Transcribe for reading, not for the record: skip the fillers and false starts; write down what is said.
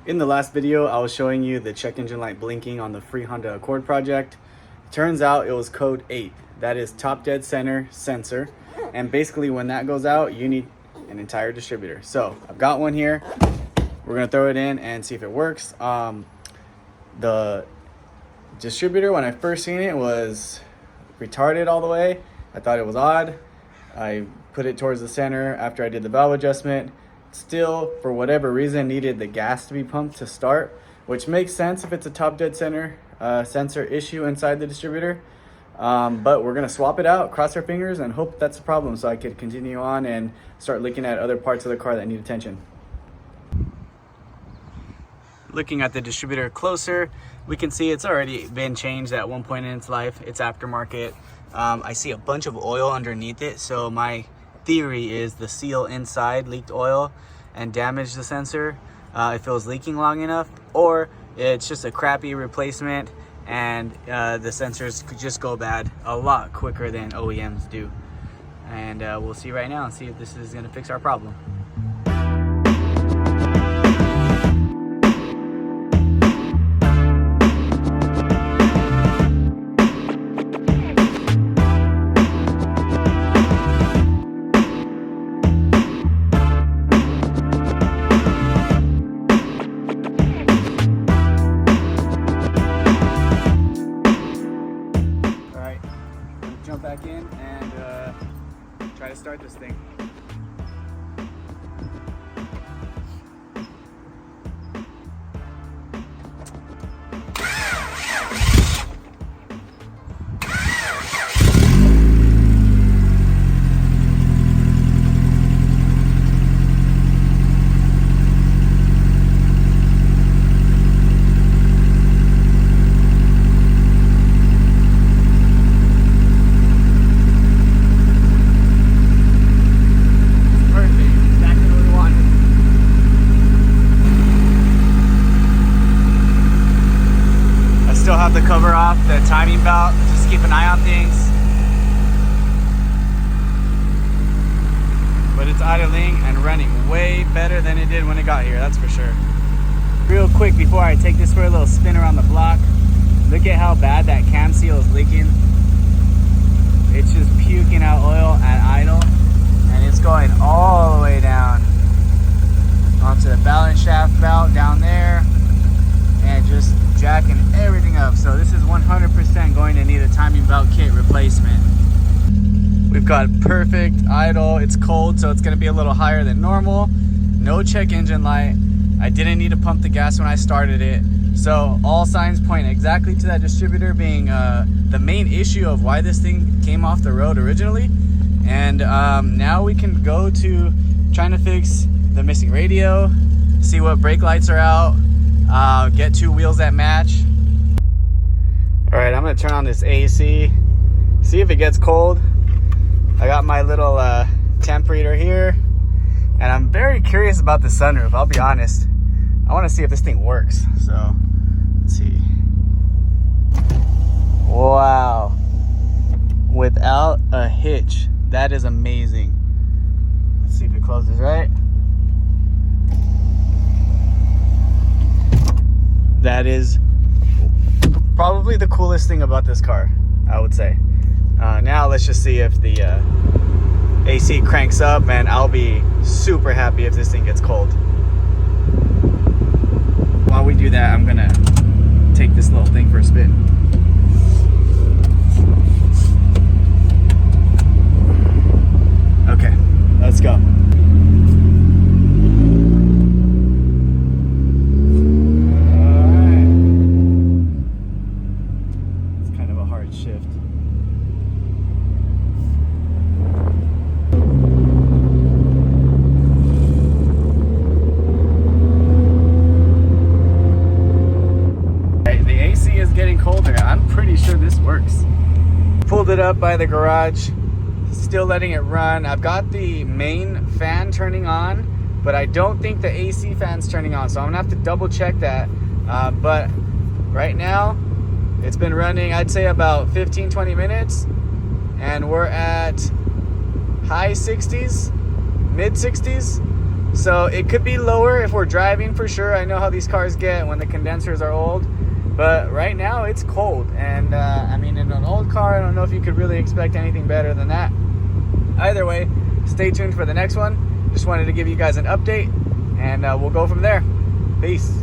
In the last video, I was showing you the check engine light blinking on the free Honda Accord project. Turns out it was code 8. That is top dead center sensor. And basically when that goes out, you need an entire distributor. So I've got one here. We're gonna throw it in and see if it works. The distributor, when I first seen it, was retarded all the way. I thought it was odd. I put it towards the center after I did the valve adjustment. Still, for whatever reason, needed the gas to be pumped to start, which makes sense if it's a top dead center sensor issue inside the distributor. But we're gonna swap it out, cross our fingers, and hope that's a problem so I could continue on and start looking at other parts of the car that need attention. Looking at the distributor closer, we can see it's already been changed at one point in its life. It's aftermarket. I see a bunch of oil underneath it, so my theory is the seal inside leaked oil and damaged the sensor if it was leaking long enough, or it's just a crappy replacement and the sensors could just go bad a lot quicker than OEMs do. And we'll see right now and see if this is going to fix our problem. Jump back in and try to start this thing. Still have the cover off, the timing belt, just keep an eye on things. But it's idling and running way better than it did when it got here, that's for sure. Real quick before I take this for a little spin around the block, look at how bad that cam seal is leaking. It's just puking out oil at idle, and it's going all the way down onto the balance shaft belt down there, and just jacking everything up. So this is 100% going to need a timing belt kit replacement. We've got perfect idle. It's cold, so it's going to be a little higher than normal. No check engine light. I didn't need to pump the gas when I started it. So all signs point exactly to that distributor being the main issue of why this thing came off the road originally. And now we can go to trying to fix the missing radio, see what brake lights are out, get two wheels that match. All right, I'm gonna turn on this AC, see if it gets cold. I got my little temp reader here, and I'm very curious about the sunroof, I'll be honest. I wanna see if this thing works, so let's see. Wow, without a hitch, that is amazing. Let's see if it closes right. That is probably the coolest thing about this car, I would say. Now let's just see if the AC cranks up, and I'll be super happy if this thing gets cold. While we do that, I'm gonna take this little thing for a spin. Okay, let's go. Shift. The AC is getting colder. I'm pretty sure this works. Pulled it up by the garage, still letting it run. I've got the main fan turning on, but I don't think the AC fan's turning on, so I'm gonna have to double check that. But right now, it's been running, I'd say about 15-20 minutes, and we're at high 60s, mid 60s. So it could be lower if we're driving for sure. I know how these cars get when the condensers are old. But right now it's cold. And I mean, in an old car, I don't know if you could really expect anything better than that. Either way, stay tuned for the next one. Just wanted to give you guys an update, and we'll go from there. Peace.